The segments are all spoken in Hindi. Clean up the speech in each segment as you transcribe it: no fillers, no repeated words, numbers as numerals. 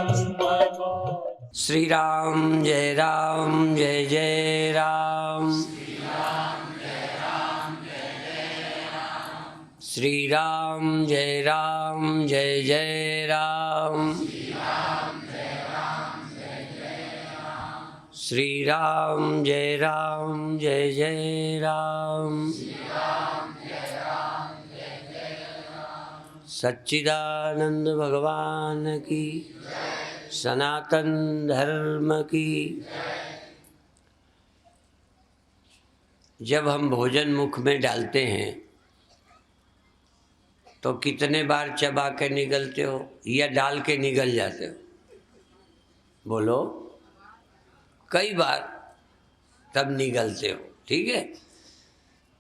श्री राम जय जय राम। श्री राम जय जय राम। श्री राम जय जय राम। सच्चिदानंद भगवान की, सनातन धर्म की। जब हम भोजन मुख में डालते हैं तो कितने बार चबा के निगलते हो या डाल के निगल जाते हो? बोलो। कई बार तब निगलते हो, ठीक है।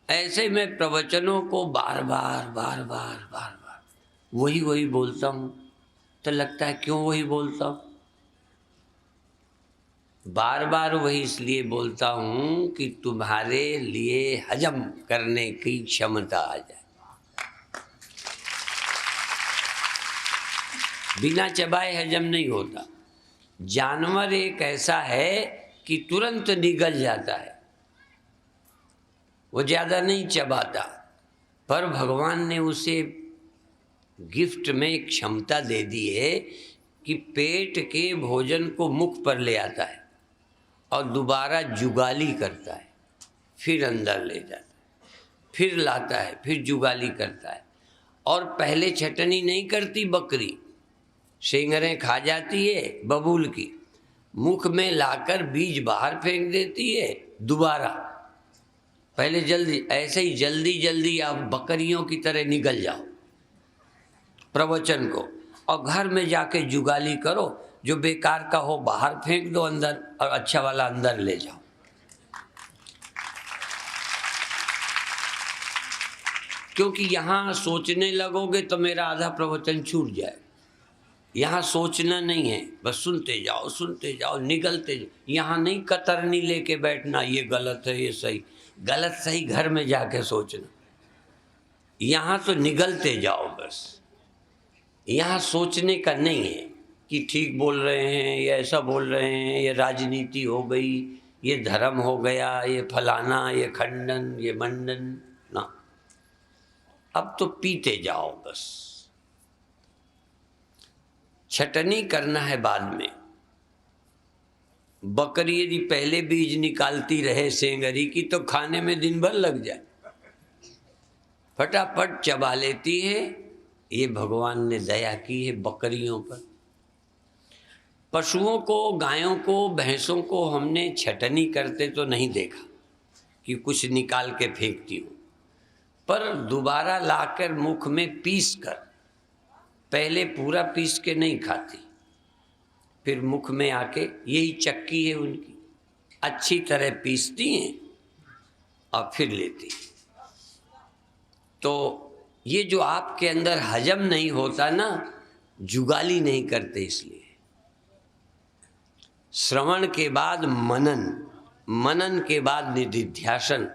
ऐसे मैं प्रवचनों को बार बार वही बोलता हूँ, तो लगता है क्यों वही बोलता हूँ? बार बार वही इसलिए बोलता हूँ कि तुम्हारे लिए हजम करने की क्षमता आ जाए। बिना चबाए हजम नहीं होता। जानवर एक ऐसा है कि तुरंत निगल जाता है, वो ज़्यादा नहीं चबाता, पर भगवान ने उसे गिफ्ट में एक क्षमता दे दी है कि पेट के भोजन को मुख पर ले आता है और दोबारा जुगाली करता है, फिर अंदर ले जाता है, फिर लाता है, फिर जुगाली करता है। और पहले छटनी नहीं करती बकरी, सेंगरें खा जाती है बबूल की, मुख में लाकर बीज बाहर फेंक देती है दोबारा। पहले जल्दी, ऐसे ही जल्दी आप बकरियों की तरह निकल जाओ प्रवचन को, और घर में जाके जुगाली करो, जो बेकार का हो बाहर फेंक दो अंदर, और अच्छा वाला अंदर ले जाओ। क्योंकि यहाँ सोचने लगोगे तो मेरा आधा प्रवचन छूट जाए। यहाँ सोचना नहीं है, बस सुनते जाओ, निगलते जाओ। यहाँ नहीं कतरनी लेके बैठना, ये गलत है ये सही, गलत सही घर में जाके सोचना। यहाँ तो निगलते जाओ बस। यहाँ सोचने का नहीं है कि ठीक बोल रहे हैं, ये ऐसा बोल रहे हैं, ये राजनीति हो गई, ये धर्म हो गया, ये फलाना, ये खंडन, ये मंडन ना। अब तो पीते जाओ बस। छटनी करना है बाद में। बकरी यदि पहले बीज निकालती रहे सेंगरी की तो खाने में दिन भर लग जाए, फटाफट चबा लेती है। ये भगवान ने दया की है बकरियों पर। पशुओं को, गायों को, भैंसों को हमने छटनी करते तो नहीं देखा कि कुछ निकाल के फेंकती हूँ, पर दोबारा लाकर मुख में पीस कर, पहले पूरा पीस के नहीं खाती, फिर मुख में आके, यही चक्की है उनकी, अच्छी तरह पीसती हैं और फिर लेती। तो ये जो आपके अंदर हजम नहीं होता ना, जुगाली नहीं करते इसलिए। श्रवण के बाद मनन, मनन के बाद निधिध्यासन,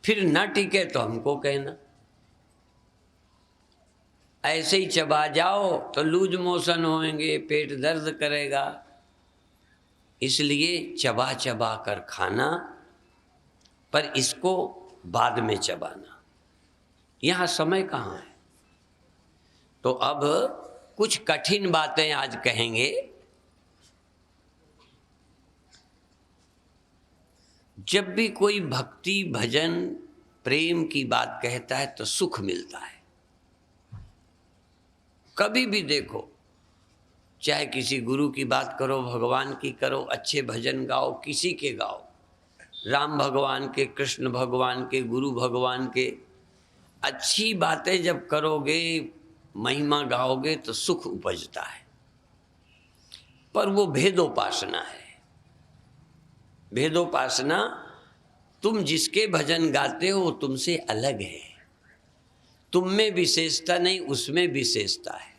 फिर न टिके तो हमको कहना। ऐसे ही चबा जाओ तो लूज मोशन होंगे, पेट दर्द करेगा। इसलिए चबा चबा कर खाना, पर इसको बाद में चबाना। यहाँ समय कहाँ है? तो अब कुछ कठिन बातें आज कहेंगे। जब भी कोई भक्ति, भजन, प्रेम की बात कहता है तो सुख मिलता है। कभी भी देखो, चाहे किसी गुरु की बात करो, भगवान की करो, अच्छे भजन गाओ, किसी के गाओ, राम भगवान के, कृष्ण भगवान के, गुरु भगवान के, अच्छी बातें जब करोगे, महिमा गाओगे तो सुख उपजता है। पर वो भेदोपासना है। भेदोपासना, तुम जिसके भजन गाते हो तुमसे अलग है, तुम में विशेषता नहीं, उसमें विशेषता है।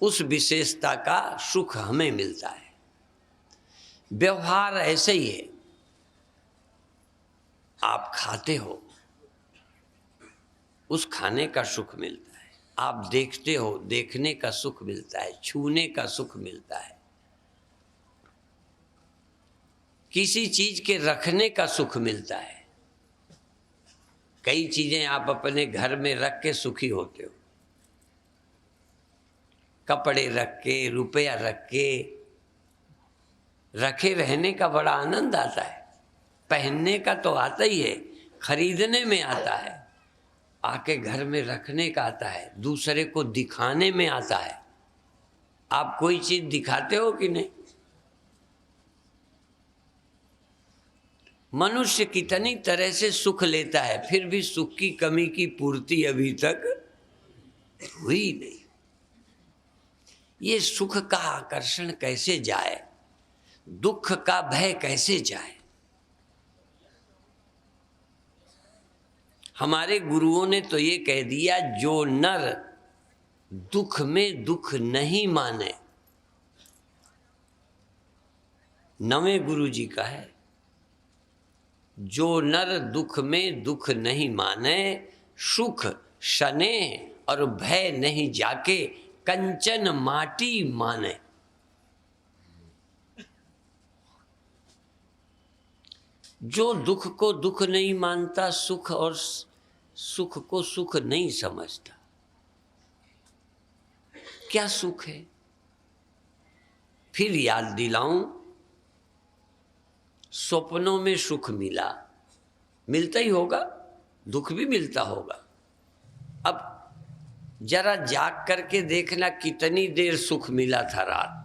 उस विशेषता का सुख हमें मिलता है। व्यवहार ऐसे ही है। आप खाते हो, उस खाने का सुख मिलता है। आप देखते हो, देखने का सुख मिलता है, छूने का सुख मिलता है, किसी चीज के रखने का सुख मिलता है। कई चीजें आप अपने घर में रख के सुखी होते हो, कपड़े रख के, रुपया रख के, रखे रहने का बड़ा आनंद आता है। पहनने का तो आता ही है, खरीदने में आता है, आके घर में रखने का आता है, दूसरे को दिखाने में आता है। आप कोई चीज दिखाते हो कि नहीं? मनुष्य कितनी तरह से सुख लेता है, फिर भी सुख की कमी की पूर्ति अभी तक हुई नहीं। ये सुख का आकर्षण कैसे जाए, दुख का भय कैसे जाए? हमारे गुरुओं ने तो ये कह दिया, जो नर दुख में दुख नहीं माने, नवें गुरु जी का है, जो नर दुख में दुख नहीं माने, सुख शने और भय नहीं जाके, कंचन माटी माने। जो दुख को दुख नहीं मानता, सुख और सुख को सुख नहीं समझता। क्या सुख है? फिर याद दिलाऊं, स्वप्नों में सुख मिला, मिलता ही होगा, दुख भी मिलता होगा। अब जरा जाग करके देखना, कितनी देर सुख मिला था रात।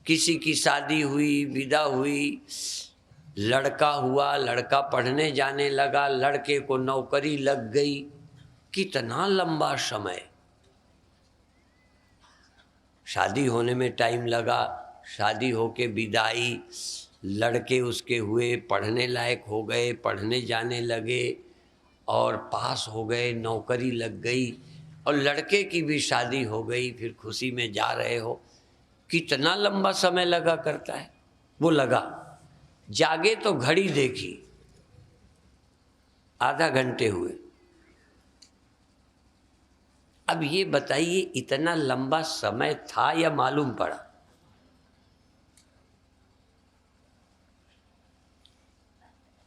किसी की शादी हुई, विदा हुई, लड़का हुआ, लड़का पढ़ने जाने लगा, लड़के को नौकरी लग गई, कितना लंबा समय। शादी होने में टाइम लगा, शादी होके विदाई, लड़के उसके हुए, पढ़ने लायक हो गए, पढ़ने जाने लगे और पास हो गए, नौकरी लग गई, और लड़के की भी शादी हो गई, फिर खुशी में जा रहे हो। कितना लंबा समय लगा करता है। वो लगा, जागे तो घड़ी देखी, आधा घंटे हुए। अब ये बताइए, इतना लंबा समय था या मालूम पड़ा?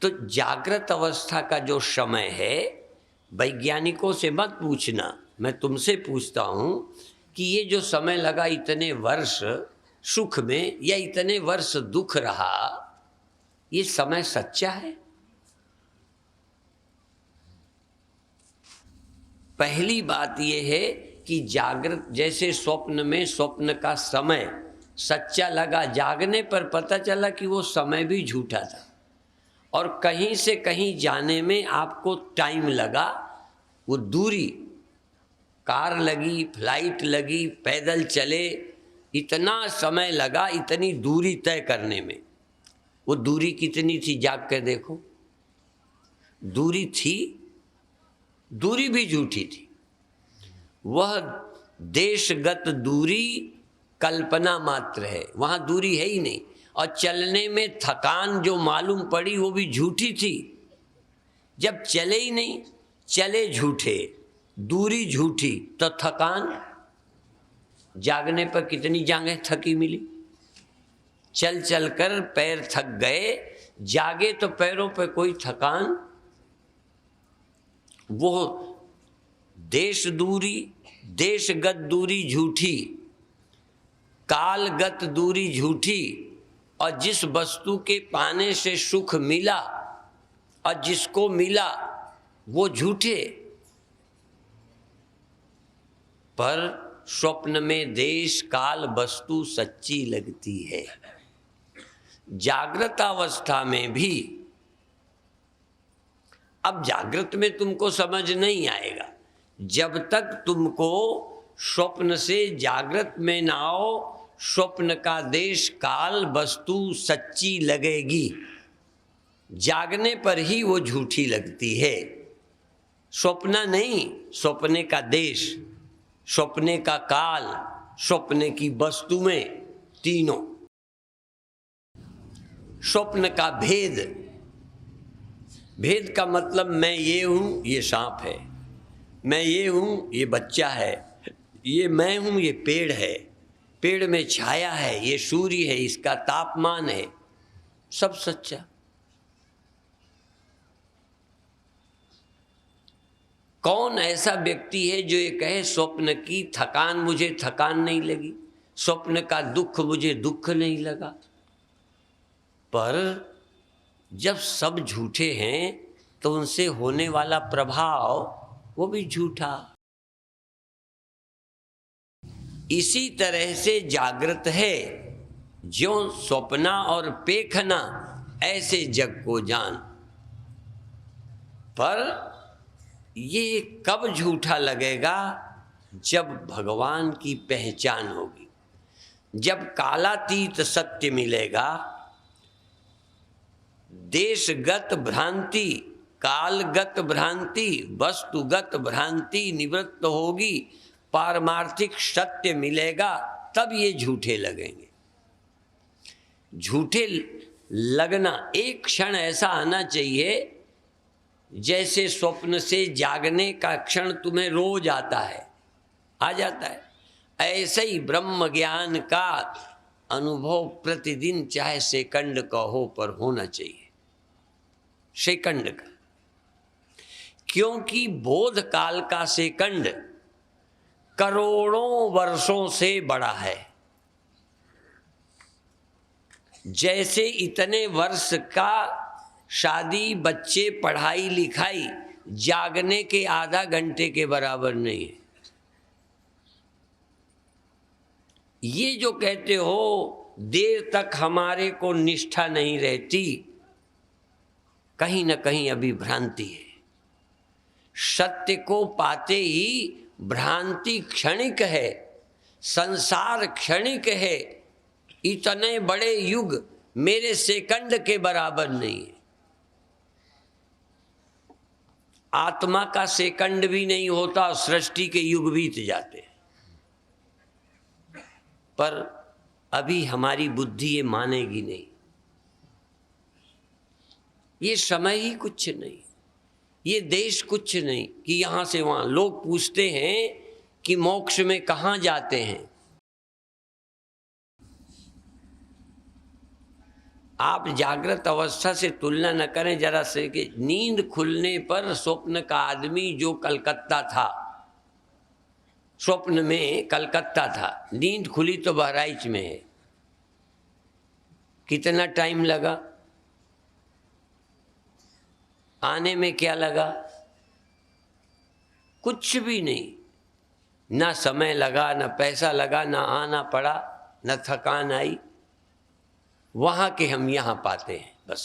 तो जागृत अवस्था का जो समय है, वैज्ञानिकों से मत पूछना, मैं तुमसे पूछता हूं कि ये जो समय लगा, इतने वर्ष सुख में या इतने वर्ष दुख रहा, ये समय सच्चा है? पहली बात यह है कि जागृत, जैसे स्वप्न में स्वप्न का समय सच्चा लगा, जागने पर पता चला कि वो समय भी झूठा था, और कहीं से कहीं जाने में आपको टाइम लगा। वो दूरी, कार लगी, फ्लाइट लगी, पैदल चले, इतना समय लगा इतनी दूरी तय करने में। वो दूरी कितनी थी, जाग कर देखो। दूरी थी, दूरी भी झूठी थी। वह देशगत दूरी कल्पना मात्र है, वहाँ दूरी है ही नहीं। और चलने में थकान जो मालूम पड़ी, वो भी झूठी थी। जब चले ही नहीं, चले झूठे, दूरी झूठी, तो थकान, जागने पर कितनी जांघें थकी मिली। चल चल कर पैर थक गए, जागे तो पैरों पे कोई थकान। वो देश दूरी, देशगत दूरी झूठी, कालगत दूरी झूठी, और जिस वस्तु के पाने से सुख मिला और जिसको मिला वो झूठे। पर स्वप्न में देश काल वस्तु सच्ची लगती है। जागृत अवस्था में भी, अब जागृत में तुमको समझ नहीं आएगा जब तक तुमको स्वप्न से जागृत में ना आओ। स्वप्न का देश काल वस्तु सच्ची लगेगी, जागने पर ही वो झूठी लगती है। स्वप्न नहीं, स्वप्ने का देश, स्वप्ने का काल, स्वप्ने की वस्तु में, तीनों। स्वप्न का भेद, भेद का मतलब मैं ये हूं, ये सांप है, मैं ये हूँ, ये बच्चा है, ये मैं हूँ, ये पेड़ है, पेड़ में छाया है, ये सूर्य है, इसका तापमान है, सब सच्चा। कौन ऐसा व्यक्ति है जो ये कहे स्वप्न की थकान मुझे थकान नहीं लगी, स्वप्न का दुख मुझे दुख नहीं लगा? पर जब सब झूठे हैं तो उनसे होने वाला प्रभाव वो भी झूठा। इसी तरह से जागृत है, ज्यों स्वप्ना और पेखना ऐसे जग को जान। पर ये कब झूठा लगेगा? जब भगवान की पहचान होगी, जब कालातीत सत्य मिलेगा, देशगत भ्रांति, कालगत भ्रांति, वस्तुगत भ्रांति निवृत्त होगी, पारमार्थिक सत्य मिलेगा, तब ये झूठे लगेंगे। झूठे लगना एक क्षण ऐसा आना चाहिए जैसे स्वप्न से जागने का क्षण तुम्हें रोज आता है, आ जाता है। ऐसे ही ब्रह्म ज्ञान का अनुभव प्रतिदिन चाहे सेकंड का हो पर होना चाहिए, सेकंड का। क्योंकि बोध काल का सेकंड करोड़ों वर्षों से बड़ा है। जैसे इतने वर्ष का शादी, बच्चे, पढ़ाई लिखाई जागने के आधा घंटे के बराबर नहीं है। ये जो कहते हो देर तक हमारे को निष्ठा नहीं रहती, कहीं ना कहीं अभी भ्रांति है। सत्य को पाते ही भ्रांति क्षणिक है, संसार क्षणिक है। इतने बड़े युग मेरे सेकंड के बराबर नहीं है। आत्मा का सेकंड भी नहीं होता, सृष्टि के युग बीत जाते हैं। पर अभी हमारी बुद्धि ये मानेगी नहीं। ये समय ही कुछ नहीं, ये देश कुछ नहीं कि यहाँ से वहाँ। लोग पूछते हैं कि मोक्ष में कहाँ जाते हैं। आप जागृत अवस्था से तुलना न करें जरा से कि नींद खुलने पर स्वप्न का आदमी जो कलकत्ता था, स्वप्न में कलकत्ता था, नींद खुली तो बहराइच में है, कितना टाइम लगा आने में? क्या लगा? कुछ भी नहीं। ना समय लगा, ना पैसा लगा, ना आना पड़ा, ना थकान आई। वहां के हम यहां पाते हैं बस।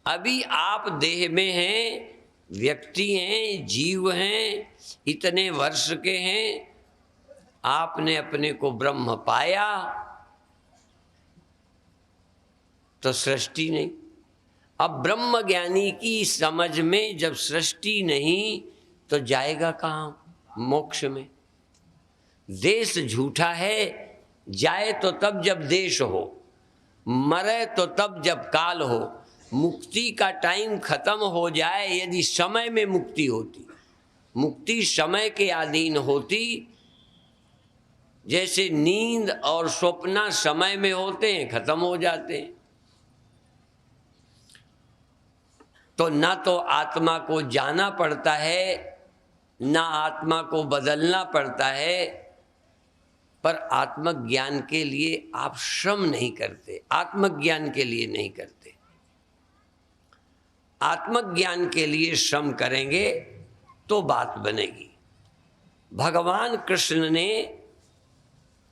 अभी आप देह में हैं, व्यक्ति हैं, जीव हैं, इतने वर्ष के हैं, आपने अपने को ब्रह्म पाया तो सृष्टि नहीं। अब ब्रह्म ज्ञानी की समझ में जब सृष्टि नहीं तो जाएगा कहाँ? मोक्ष में। देश झूठा है, जाए तो तब जब देश हो, मरे तो तब जब काल हो। मुक्ति का टाइम खत्म हो जाए, यदि समय में मुक्ति होती, मुक्ति समय के अधीन होती, जैसे नींद और स्वप्न समय में होते हैं, खत्म हो जाते हैं, तो ना तो आत्मा को जाना पड़ता है, ना आत्मा को बदलना पड़ता है। पर आत्मज्ञान के लिए आप श्रम नहीं करते, आत्मज्ञान के लिए नहीं करते। आत्मज्ञान के लिए श्रम करेंगे तो बात बनेगी। भगवान कृष्ण ने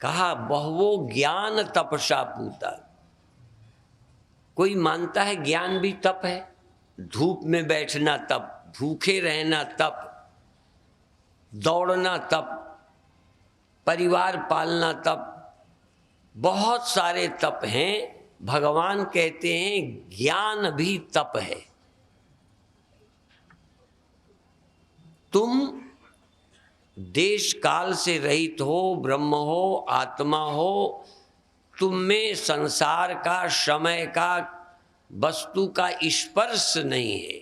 कहा बहुवो ज्ञान तपसा पूता। कोई मानता है ज्ञान भी तप है? धूप में बैठना तप, भूखे रहना तप, दौड़ना तप, परिवार पालना तप, बहुत सारे तप हैं। भगवान कहते हैं ज्ञान भी तप है। तुम देश काल से रहित हो, ब्रह्म हो, आत्मा हो, तुम में संसार का, समय का, वस्तु का स्पर्श नहीं है।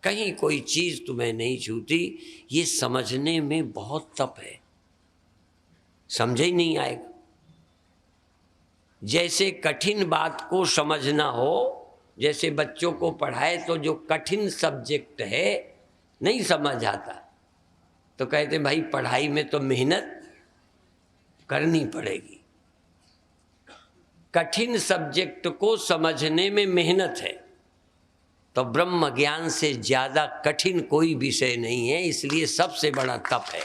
कहीं कोई चीज़ तुम्हें नहीं छूती, ये समझने में बहुत तप है, समझे ही नहीं आएगा। जैसे कठिन बात को समझना हो, जैसे बच्चों को पढ़ाए तो जो कठिन सब्जेक्ट है नहीं समझ आता तो कहते भाई पढ़ाई में तो मेहनत करनी पड़ेगी। कठिन सब्जेक्ट को समझने में मेहनत है, तो ब्रह्म ज्ञान से ज्यादा कठिन कोई विषय नहीं है, इसलिए सबसे बड़ा तप है।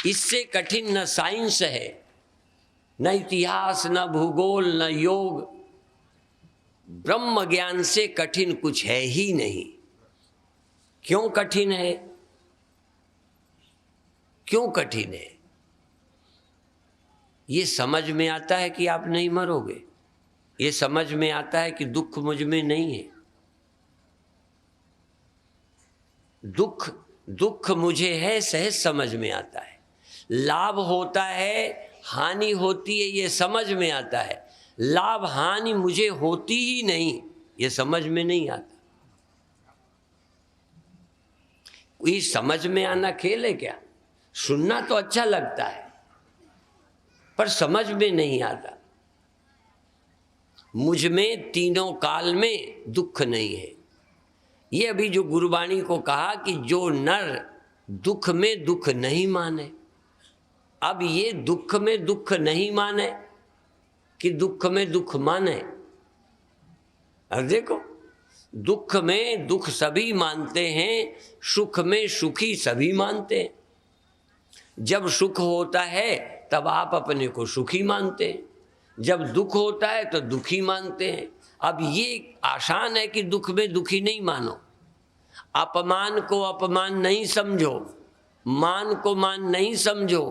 इससे कठिन न साइंस है, न इतिहास, न भूगोल, न योग। ब्रह्म ज्ञान से कठिन कुछ है ही नहीं। क्यों कठिन है? क्यों कठिन है? ये समझ में आता है कि आप नहीं मरोगे, ये समझ में आता है कि दुख मुझ में नहीं है। दुख मुझे है, सहज समझ में आता है। लाभ होता है, हानि होती है, ये समझ में आता है। लाभ हानि मुझे होती ही नहीं, ये समझ में नहीं आता। कोई समझ में आना खेल है क्या? सुनना तो अच्छा लगता है पर समझ में नहीं आता। मुझ में तीनों काल में दुख नहीं है। ये अभी जो गुरुवाणी को कहा कि जो नर दुख में दुख नहीं माने, अब ये दुख में दुख नहीं माने कि दुख में दुख माने। अब देखो, दुख में दुख सभी मानते हैं, सुख में सुखी सभी मानते हैं। जब सुख होता है तब आप अपने को सुखी मानते हैं, जब दुख होता है तो दुखी मानते हैं। अब ये आसान है कि दुख में दुखी नहीं मानो, अपमान को अपमान नहीं समझो, मान को मान नहीं समझो,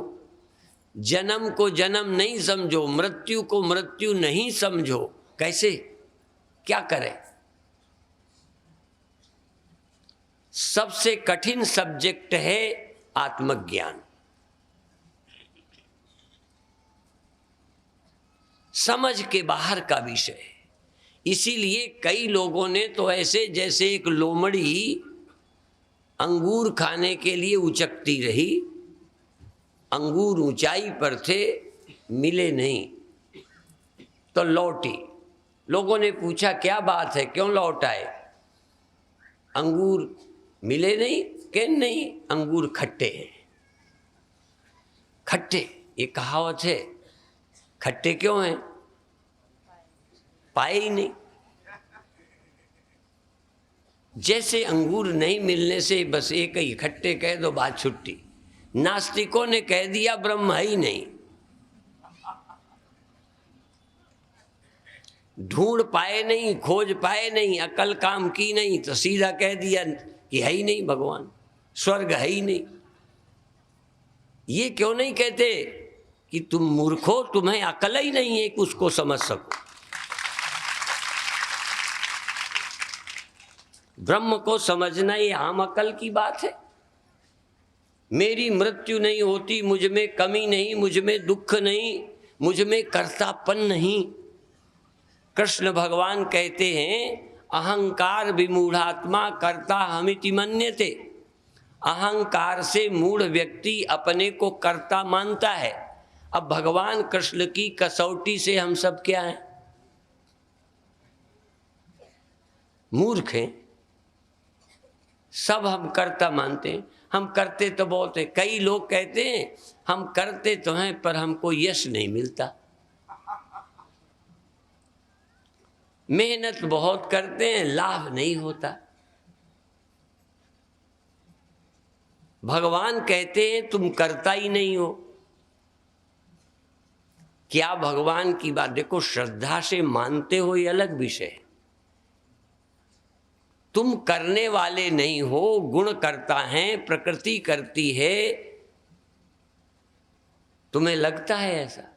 जन्म को जन्म नहीं समझो, मृत्यु को मृत्यु नहीं समझो। कैसे, क्या करें? सबसे कठिन सब्जेक्ट है आत्मज्ञान। समझ के बाहर का विषय है। इसीलिए कई लोगों ने तो ऐसे, जैसे एक लोमड़ी अंगूर खाने के लिए उचकती रही, अंगूर ऊंचाई पर थे, मिले नहीं तो लौटी। लोगों ने पूछा क्या बात है, क्यों लौट आए? अंगूर मिले नहीं। कि नहीं, अंगूर खट्टे हैं। खट्टे, ये कहावत है। खट्टे क्यों हैं? पाए ही नहीं। जैसे अंगूर नहीं मिलने से बस एक ही खट्टे कह दो, बात छुट्टी। नास्तिकों ने कह दिया ब्रह्म है ही नहीं। ढूंढ पाए नहीं, खोज पाए नहीं, अकल काम की नहीं, तो सीधा कह दिया कि है ही नहीं भगवान, स्वर्ग है ही नहीं। ये क्यों नहीं कहते कि तुम मूर्ख हो, तुम्हें अकल ही नहीं है कि उसको समझ सको। ब्रह्म को समझना ये आम अकल की बात है। मेरी मृत्यु नहीं होती, मुझ में कमी नहीं, मुझ में दुख नहीं, मुझ में कर्तापन नहीं। कृष्ण भगवान कहते हैं अहंकार विमूढ़ात्मा कर्ता हमिति मन्यते। अहंकार से मूढ़ व्यक्ति अपने को कर्ता मानता है। अब भगवान कृष्ण की कसौटी से हम सब क्या हैं? मूर्ख हैं। सब हम कर्ता मानते हैं। हम करते तो बहुत है। कई लोग कहते हैं हम करते तो हैं पर हमको यश नहीं मिलता। मेहनत बहुत करते हैं, लाभ नहीं होता। भगवान कहते हैं तुम करता ही नहीं हो। क्या भगवान की बात देखो, श्रद्धा से मानते हो ये अलग विषय है। तुम करने वाले नहीं हो, गुण करता है, प्रकृति करती है। तुम्हें लगता है ऐसा?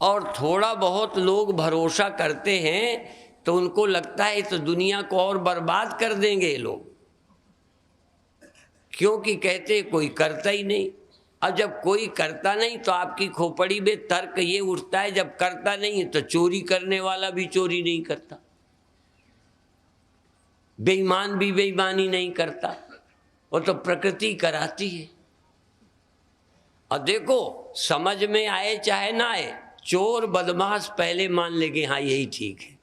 और थोड़ा बहुत लोग भरोसा करते हैं तो उनको लगता है तो दुनिया को और बर्बाद कर देंगे ये लोग, क्योंकि कहते कोई करता ही नहीं। अब जब कोई करता नहीं तो आपकी खोपड़ी में तर्क ये उठता है जब करता नहीं है तो चोरी करने वाला भी चोरी नहीं करता। बेईमान भी बेईमानी नहीं करता, वो तो प्रकृति कराती है। और देखो, समझ में आए चाहे ना आए, चोर बदमाश पहले मान लेंगे हाँ यही ठीक है।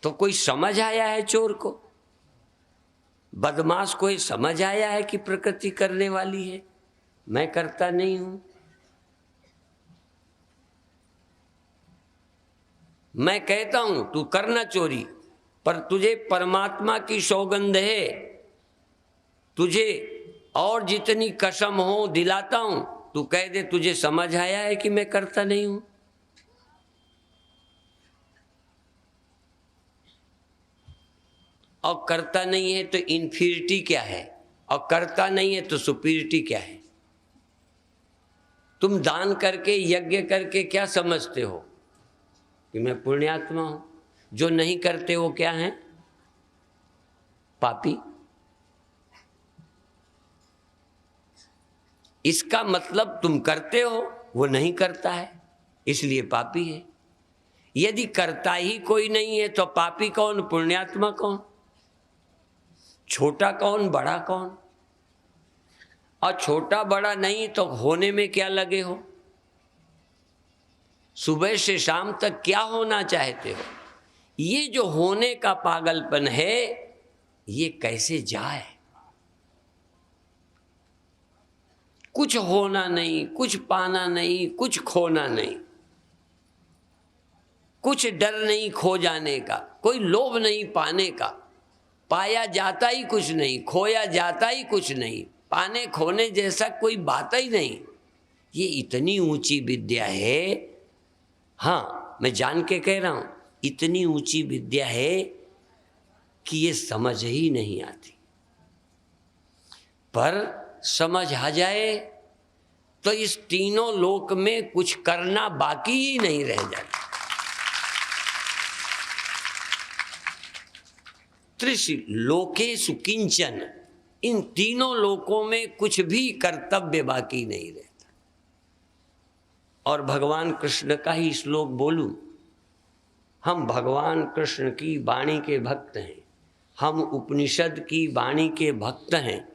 तो कोई समझ आया है चोर को, बदमाश को ये समझ आया है कि प्रकृति करने वाली है, मैं करता नहीं हूं। मैं कहता हूं तू करना चोरी, पर तुझे परमात्मा की सौगंध है, तुझे और जितनी कसम हो दिलाता हूं, तू कह दे तुझे समझ आया है कि मैं करता नहीं हूं। और करता नहीं है तो इन्फीरिटी क्या है, और करता नहीं है तो सुपीरिटी क्या है? तुम दान करके यज्ञ करके क्या समझते हो कि मैं पुण्यात्मा हूं? जो नहीं करते वो क्या हैं? पापी। इसका मतलब तुम करते हो, वो नहीं करता है इसलिए पापी है। यदि करता ही कोई नहीं है तो पापी कौन, पुण्यात्मा कौन? छोटा कौन, बड़ा कौन? और छोटा बड़ा नहीं तो होने में क्या लगे हो? सुबह से शाम तक क्या होना चाहते हो? ये जो होने का पागलपन है, ये कैसे जाए? कुछ होना नहीं, कुछ पाना नहीं, कुछ खोना नहीं, कुछ डर नहीं खो जाने का, कोई लोभ नहीं पाने का। पाया जाता ही कुछ नहीं, खोया जाता ही कुछ नहीं, पाने खोने जैसा कोई बात ही नहीं। ये इतनी ऊंची विद्या है, हाँ मैं जान के कह रहा हूं, इतनी ऊंची विद्या है कि ये समझ ही नहीं आती। पर समझ आ जाए तो इस तीनों लोक में कुछ करना बाकी ही नहीं रह जाता। त्रिश लोकेषु किंचन, इन तीनों लोकों में कुछ भी कर्तव्य बाकी नहीं रहता। और भगवान कृष्ण का ही श्लोक बोलूं, हम भगवान कृष्ण की वाणी के भक्त हैं, हम उपनिषद की वाणी के भक्त हैं,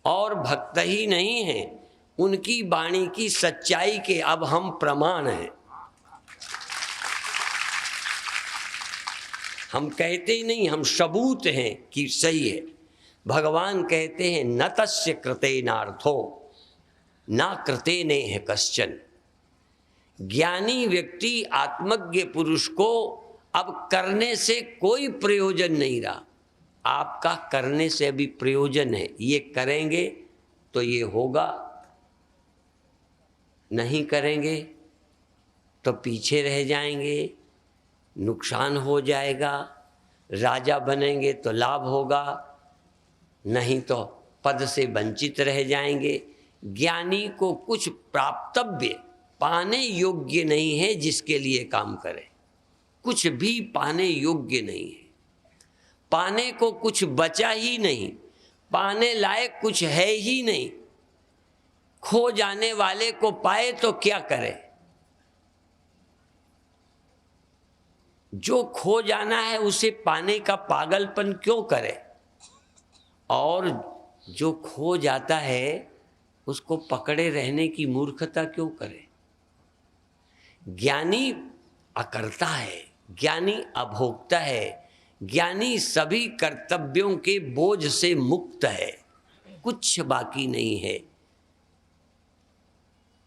और भक्त ही नहीं हैं, उनकी वाणी की सच्चाई के अब हम प्रमाण हैं। हम कहते ही नहीं, हम सबूत हैं कि सही है। भगवान कहते हैं न तस्य कृतेनार्थो न कृतेनेह कश्चन। ज्ञानी व्यक्ति, आत्मज्ञ पुरुष को अब करने से कोई प्रयोजन नहीं रहा। आपका करने से अभी प्रयोजन है, ये करेंगे तो ये होगा, नहीं करेंगे तो पीछे रह जाएंगे, नुकसान हो जाएगा। राजा बनेंगे तो लाभ होगा, नहीं तो पद से वंचित रह जाएंगे। ज्ञानी को कुछ प्राप्तव्य पाने योग्य नहीं है जिसके लिए काम करे, कुछ भी पाने योग्य नहीं है। पाने को कुछ बचा ही नहीं, पाने लायक कुछ है ही नहीं। खो जाने वाले को पाए तो क्या करे? जो खो जाना है उसे पाने का पागलपन क्यों करे? और जो खो जाता है उसको पकड़े रहने की मूर्खता क्यों करे? ज्ञानी अकर्ता है, ज्ञानी अभोक्ता है, ज्ञानी सभी कर्तव्यों के बोझ से मुक्त है, कुछ बाकी नहीं है।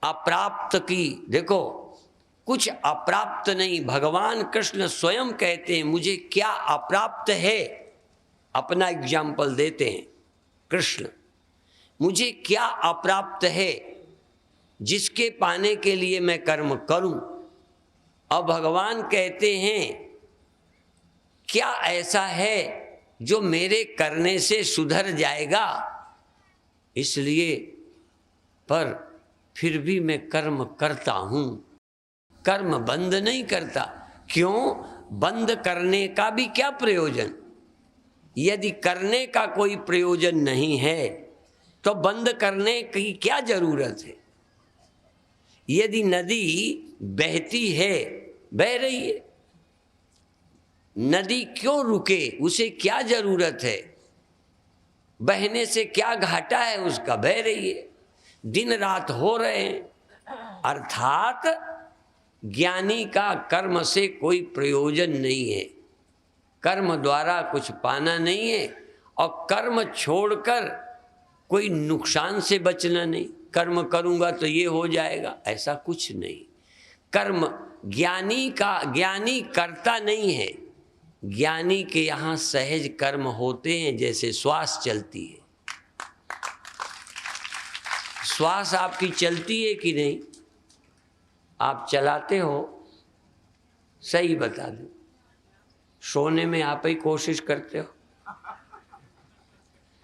अप्राप्त की देखो, कुछ अप्राप्त नहीं। भगवान कृष्ण स्वयं कहते हैं मुझे क्या अप्राप्त है। अपना एग्जाम्पल देते हैं कृष्ण, मुझे क्या अप्राप्त है जिसके पाने के लिए मैं कर्म करूं। और भगवान कहते हैं क्या ऐसा है जो मेरे करने से सुधर जाएगा, इसलिए पर फिर भी मैं कर्म करता हूं। कर्म बंद नहीं करता। क्यों? बंद करने का भी क्या प्रयोजन? यदि करने का कोई प्रयोजन नहीं है तो बंद करने की क्या जरूरत है? यदि नदी बहती है, बह रही है, नदी क्यों रुके, उसे क्या जरूरत है, बहने से क्या घाटा है उसका, बह रही है, दिन रात हो रहे हैं। अर्थात ज्ञानी का कर्म से कोई प्रयोजन नहीं है, कर्म द्वारा कुछ पाना नहीं है, और कर्म छोड़कर कोई नुकसान से बचना नहीं, कर्म करूंगा तो ये हो जाएगा, ऐसा कुछ नहीं। कर्म ज्ञानी करता नहीं है, ज्ञानी के यहाँ सहज कर्म होते हैं, जैसे श्वास चलती है। श्वास आपकी चलती है कि नहीं, आप चलाते हो, सही बता दो, सोने में आप ही कोशिश करते हो,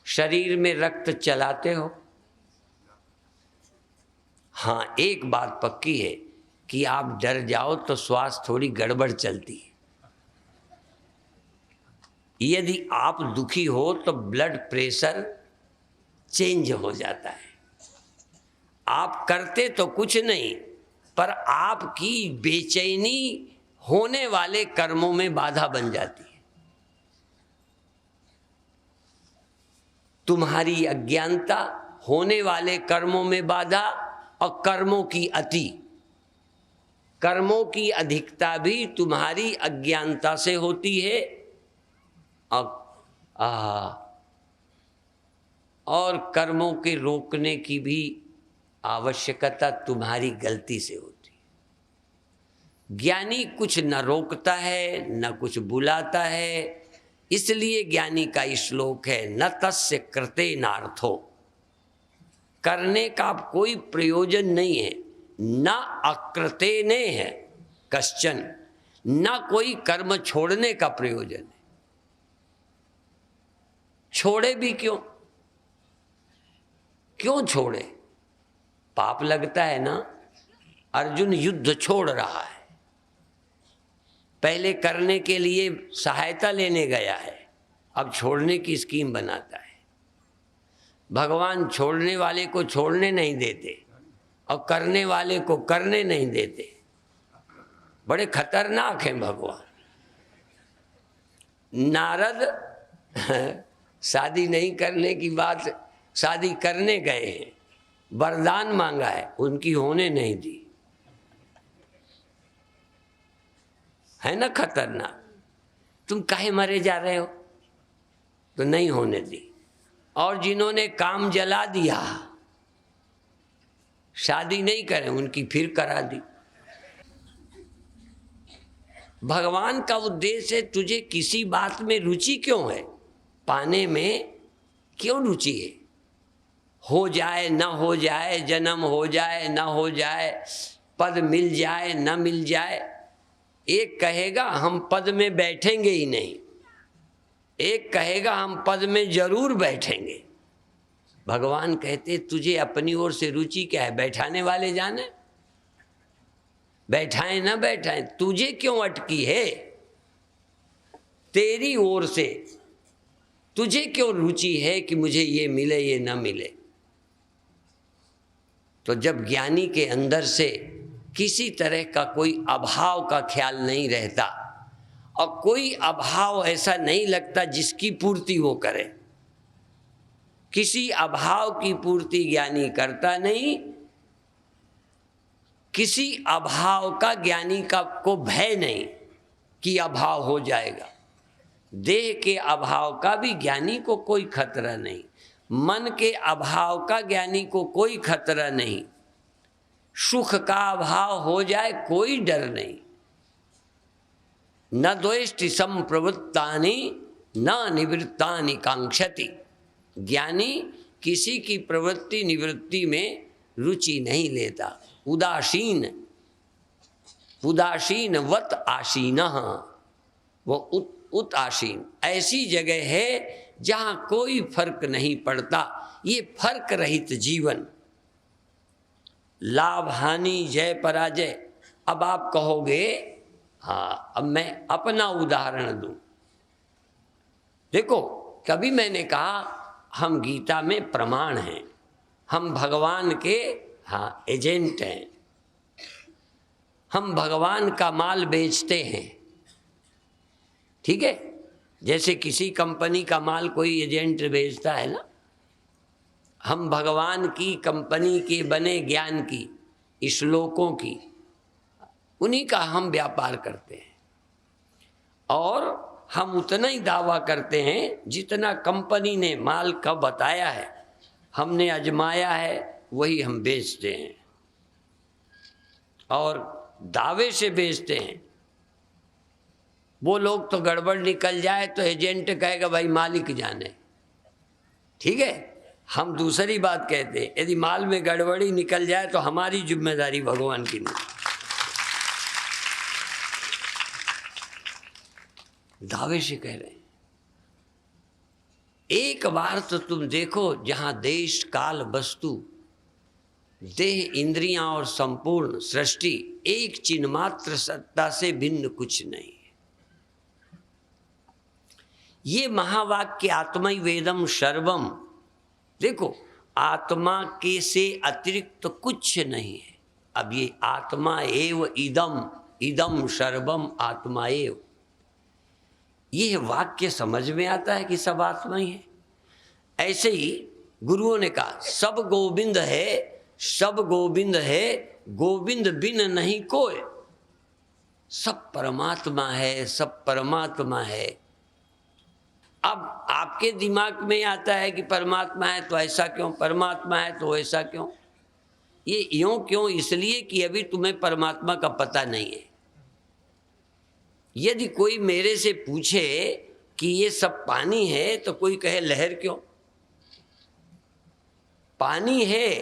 शरीर में रक्त चलाते हो। हाँ, एक बात पक्की है कि आप डर जाओ तो श्वास थोड़ी गड़बड़ चलती है। यदि आप दुखी हो तो ब्लड प्रेशर चेंज हो जाता है। आप करते तो कुछ नहीं, पर आपकी बेचैनी होने वाले कर्मों में बाधा बन जाती है। तुम्हारी अज्ञानता होने वाले कर्मों में बाधा, और कर्मों की अति, कर्मों की अधिकता भी तुम्हारी अज्ञानता से होती है, और कर्मों के रोकने की भी आवश्यकता तुम्हारी गलती से होती है। ज्ञानी कुछ न रोकता है न कुछ बुलाता है, इसलिए ज्ञानी का श्लोक है, न तस्य कृते नार्थो, करने का कोई प्रयोजन नहीं है, न अकृते ने है कश्चन, न कोई कर्म छोड़ने का प्रयोजन है। छोड़े भी क्यों, क्यों छोड़े, पाप लगता है ना। अर्जुन युद्ध छोड़ रहा है, पहले करने के लिए सहायता लेने गया है, अब छोड़ने की स्कीम बनाता है। भगवान छोड़ने वाले को छोड़ने नहीं देते और करने वाले को करने नहीं देते, बड़े खतरनाक हैं भगवान। नारद शादी नहीं करने की बात, शादी करने गए हैं, वरदान मांगा है, उनकी होने नहीं दी, है ना खतरनाक। तुम काहे मरे जा रहे हो, तो नहीं होने दी। और जिन्होंने काम जला दिया, शादी नहीं करे, उनकी फिर करा दी। भगवान का उद्देश्य है, तुझे किसी बात में रुचि क्यों है, पाने में क्यों रुचि है, हो जाए न हो जाए, जन्म हो जाए न हो जाए, पद मिल जाए न मिल जाए। एक कहेगा हम पद में बैठेंगे ही नहीं, एक कहेगा हम पद में जरूर बैठेंगे। भगवान कहते तुझे अपनी ओर से रुचि क्या है, बैठाने वाले जाने, बैठाए ना बैठाए, तुझे क्यों अटकी है, तेरी ओर से तुझे क्यों रुचि है कि मुझे ये मिले ये न मिले। तो जब ज्ञानी के अंदर से किसी तरह का कोई अभाव का ख्याल नहीं रहता, और कोई अभाव ऐसा नहीं लगता जिसकी पूर्ति वो करे, किसी अभाव की पूर्ति ज्ञानी करता नहीं, किसी अभाव का ज्ञानी का को भय नहीं कि अभाव हो जाएगा। देह के अभाव का भी ज्ञानी को कोई खतरा नहीं, मन के अभाव का ज्ञानी को कोई खतरा नहीं, सुख का अभाव हो जाए कोई डर नहीं। न द्वेष्टि संप्रवृत्तानि न निवृत्तानि कांक्षति। ज्ञानी किसी की प्रवृत्ति निवृत्ति में रुचि नहीं लेता, उदासीन वत आसीनः, वो उदासीन ऐसी जगह है जहाँ कोई फर्क नहीं पड़ता। ये फर्क रहित जीवन, लाभ हानि जय पराजय। अब आप कहोगे हाँ, अब मैं अपना उदाहरण दूं। देखो, कभी मैंने कहा हम गीता में प्रमाण हैं, हम भगवान के हाँ एजेंट हैं, हम भगवान का माल बेचते हैं। ठीक है, जैसे किसी कंपनी का माल कोई एजेंट भेजता है ना, हम भगवान की कंपनी के बने ज्ञान की श्लोकों की, उन्हीं का हम व्यापार करते हैं और हम उतना ही दावा करते हैं जितना कंपनी ने माल का बताया है, हमने आजमाया है, वही हम बेचते हैं और दावे से बेचते हैं। वो लोग तो गड़बड़ निकल जाए तो एजेंट कहेगा भाई मालिक जाने, ठीक है। हम दूसरी बात कहते हैं, यदि माल में गड़बड़ी निकल जाए तो हमारी जिम्मेदारी, भगवान की नहीं। दावे से कह रहे हैं। एक बार तो तुम देखो, जहां देश काल वस्तु देह इंद्रियां और संपूर्ण सृष्टि एक चिन्ह मात्र सत्ता से भिन्न कुछ नहीं है। ये महावाक्य आत्मै वेदम सर्वम, देखो आत्मा के से अतिरिक्त तो कुछ नहीं है। अब ये आत्मा एव इदम, इदम सर्वम आत्मा एव, ये वाक्य समझ में आता है कि सब आत्मा ही है। ऐसे ही गुरुओं ने कहा सब गोविंद है, सब गोविंद है, गोविंद बिन नहीं कोई। सब परमात्मा है, सब परमात्मा है। अब आपके दिमाग में आता है कि परमात्मा है तो ऐसा क्यों, परमात्मा है तो ऐसा क्यों। ये यूं क्यों, इसलिए कि अभी तुम्हें परमात्मा का पता नहीं है। यदि कोई मेरे से पूछे कि ये सब पानी है तो कोई कहे लहर क्यों, पानी है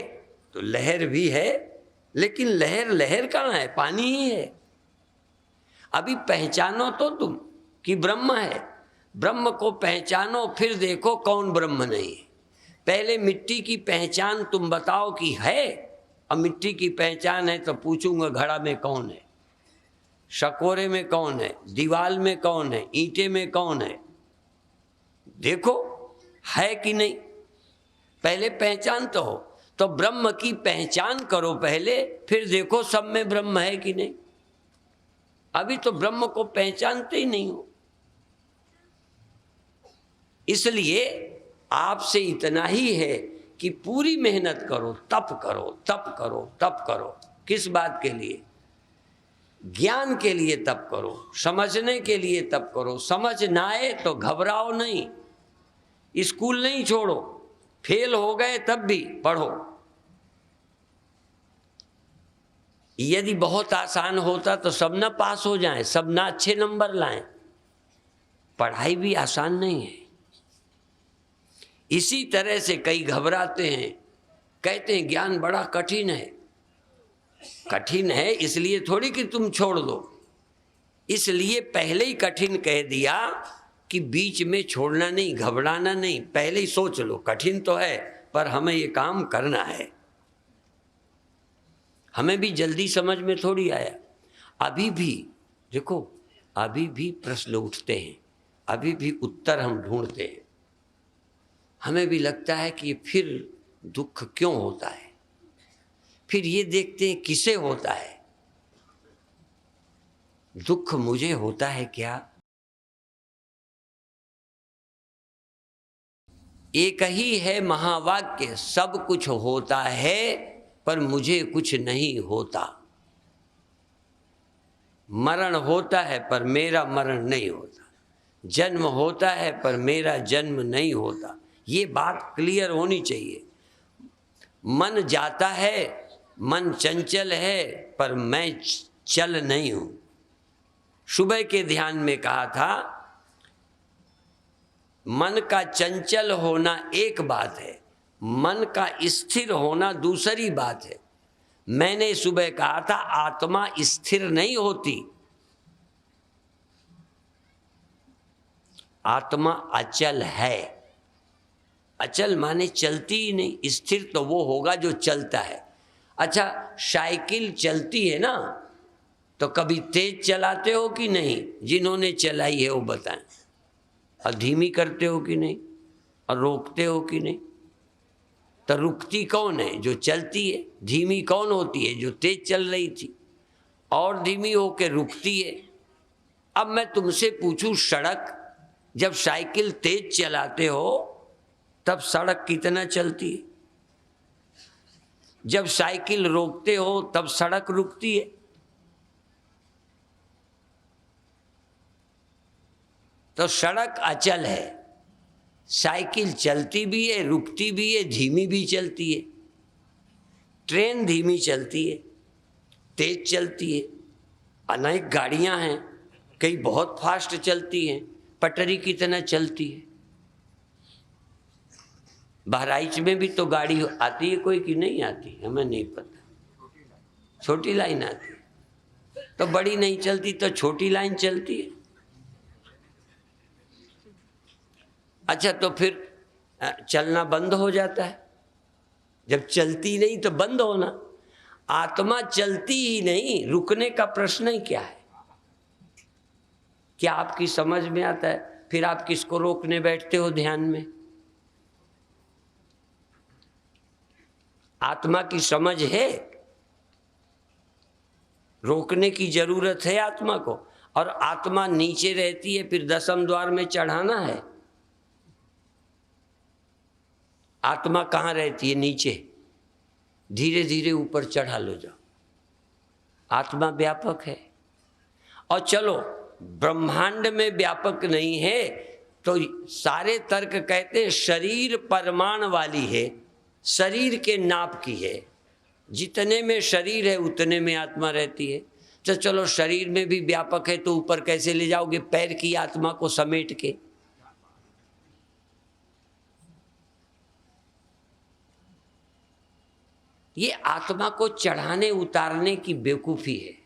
तो लहर भी है, लेकिन लहर लहर कहाँ है, पानी ही है। अभी पहचानो तो तुम कि ब्रह्म है, ब्रह्म को पहचानो, फिर देखो कौन ब्रह्म नहीं है। पहले मिट्टी की पहचान तुम बताओ कि है। अब मिट्टी की पहचान है तो पूछूंगा घड़ा में कौन है, शकोरे में कौन है, दीवाल में कौन है, ईंटे में कौन है, देखो है कि नहीं। पहले पहचान तो हो, तो ब्रह्म की पहचान करो पहले, फिर देखो सब में ब्रह्म है कि नहीं। अभी तो ब्रह्म को पहचानते ही नहीं हो। इसलिए आपसे इतना ही है कि पूरी मेहनत करो, तप करो, तप करो, तप करो। किस बात के लिए? ज्ञान के लिए तप करो, समझने के लिए तप करो। समझ ना आए तो घबराओ नहीं, स्कूल नहीं छोड़ो, फेल हो गए तब भी पढ़ो। यदि बहुत आसान होता तो सब ना पास हो जाएं, सब ना अच्छे नंबर लाएं। पढ़ाई भी आसान नहीं है। इसी तरह से कई घबराते हैं, कहते हैं ज्ञान बड़ा कठिन है। कठिन है इसलिए थोड़ी कि तुम छोड़ दो, इसलिए पहले ही कठिन कह दिया कि बीच में छोड़ना नहीं, घबराना नहीं। पहले ही सोच लो कठिन तो है पर हमें ये काम करना है। हमें भी जल्दी समझ में थोड़ी आया। अभी भी देखो, अभी भी प्रश्न उठते हैं, अभी भी उत्तर हम ढूंढते हैं। हमें भी लगता है कि फिर दुख क्यों होता है, फिर ये देखते हैं किसे होता है। दुख मुझे होता है क्या? एक ही है महावाक्य, सब कुछ होता है पर मुझे कुछ नहीं होता। मरण होता है पर मेरा मरण नहीं होता, जन्म होता है पर मेरा जन्म नहीं होता। ये बात क्लियर होनी चाहिए। मन जाता है, मन चंचल है, पर मैं चल नहीं हूं। सुबह के ध्यान में कहा था, मन का चंचल होना एक बात है, मन का स्थिर होना दूसरी बात है। मैंने सुबह कहा था आत्मा स्थिर नहीं होती, आत्मा अचल है। अचल माने चलती ही नहीं, स्थिर तो वो होगा जो चलता है। अच्छा, साइकिल चलती है ना, तो कभी तेज चलाते हो कि नहीं? जिन्होंने चलाई है वो बताएं। और धीमी करते हो कि नहीं? और रोकते हो कि नहीं? तो रुकती कौन है? जो चलती है। धीमी कौन होती है? जो तेज चल रही थी। और धीमी होकर रुकती है। अब मैं तुमसे पूछूं, सड़क जब साइकिल तेज चलाते हो तब सड़क कितना चलती है? जब साइकिल रोकते हो तब सड़क रुकती है। तो सड़क अचल है, साइकिल चलती भी है, रुकती भी है, धीमी भी चलती है। ट्रेन धीमी चलती है, तेज चलती है। अनेक गाड़ियां हैं, कई बहुत फास्ट चलती हैं। पटरी कितना चलती है? बहराइच में भी तो गाड़ी आती है कोई कि नहीं आती, हमें नहीं पता। छोटी लाइन आती है, तो बड़ी नहीं चलती तो छोटी लाइन चलती है। अच्छा, तो फिर चलना बंद हो जाता है। जब चलती नहीं तो बंद होना। आत्मा चलती ही नहीं, रुकने का प्रश्न ही क्या है? क्या आपकी समझ में आता है? फिर आप किसको रोकने बैठते हो ध्यान में? आत्मा की समझ है, रोकने की जरूरत है आत्मा को। और आत्मा नीचे रहती है, फिर दसम द्वार में चढ़ाना है। आत्मा कहाँ रहती है? नीचे। धीरे धीरे ऊपर चढ़ा लो जाओ। आत्मा व्यापक है। और चलो ब्रह्मांड में व्यापक नहीं है तो सारे तर्क कहते हैं शरीर परमाणु वाली है, शरीर के नाप की है। जितने में शरीर है उतने में आत्मा रहती है। तो चलो शरीर में भी व्यापक है तो ऊपर कैसे ले जाओगे पैर की आत्मा को समेट के? ये आत्मा को चढ़ाने उतारने की बेवकूफी है।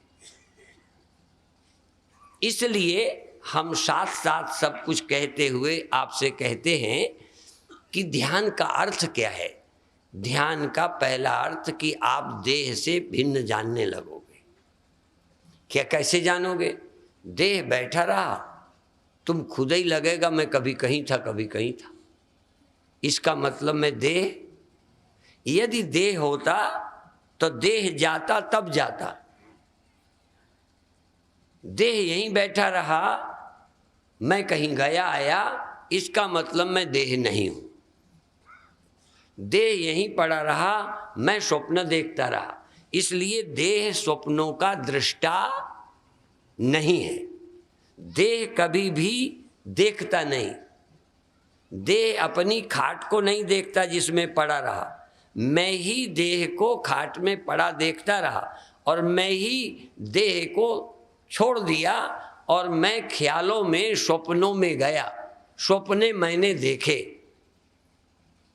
इसलिए हम साथ साथ सब कुछ कहते हुए आपसे कहते हैं कि ध्यान का अर्थ क्या है। ध्यान का पहला अर्थ कि आप देह से भिन्न जानने लगोगे। क्या कैसे जानोगे? देह बैठा रहा, तुम खुद ही लगेगा मैं कभी कहीं था कभी कहीं था। इसका मतलब मैं देह, यदि देह होता तो देह जाता तब जाता। देह यहीं बैठा रहा, मैं कहीं गया आया, इसका मतलब मैं देह नहीं हूं। देह यहीं पड़ा रहा, मैं स्वप्न देखता रहा, इसलिए देह स्वप्नों का दृष्टा नहीं है। देह कभी भी देखता नहीं। देह अपनी खाट को नहीं देखता जिसमें पड़ा रहा। मैं ही देह को खाट में पड़ा देखता रहा और मैं ही देह को छोड़ दिया और मैं ख्यालों में स्वप्नों में गया। स्वप्ने मैंने देखे,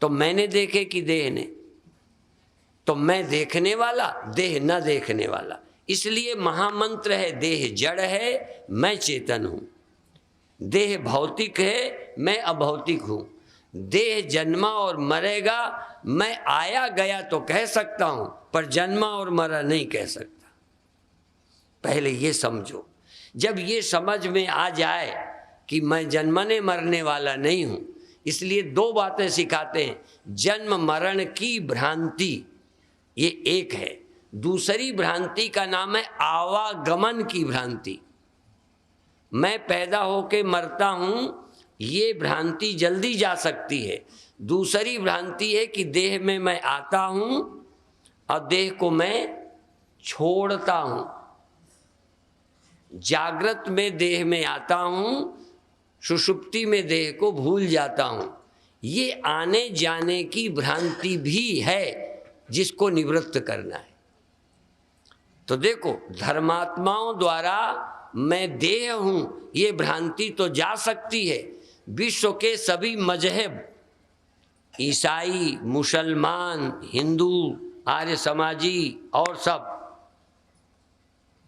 तो मैंने देखे कि देह ने? तो मैं देखने वाला, देह न देखने वाला। इसलिए महामंत्र है, देह जड़ है, मैं चेतन हूं। देह भौतिक है, मैं अभौतिक हूं। देह जन्मा और मरेगा, मैं आया गया तो कह सकता हूं, पर जन्मा और मरा नहीं कह सकता। पहले ये समझो। जब ये समझ में आ जाए कि मैं जन्मने मरने वाला नहीं हूं, इसलिए दो बातें सिखाते हैं। जन्म मरण की भ्रांति, ये एक है। दूसरी भ्रांति का नाम है आवागमन की भ्रांति। मैं पैदा होके मरता हूं, ये भ्रांति जल्दी जा सकती है। दूसरी भ्रांति है कि देह में मैं आता हूं और देह को मैं छोड़ता हूं। जागृत में देह में आता हूं, सुषुप्ति में देह को भूल जाता हूं। ये आने जाने की भ्रांति भी है जिसको निवृत्त करना है। तो देखो, धर्मात्माओं द्वारा मैं देह हूं ये भ्रांति तो जा सकती है। विश्व के सभी मजहब, ईसाई, मुसलमान, हिंदू, आर्य समाजी और सब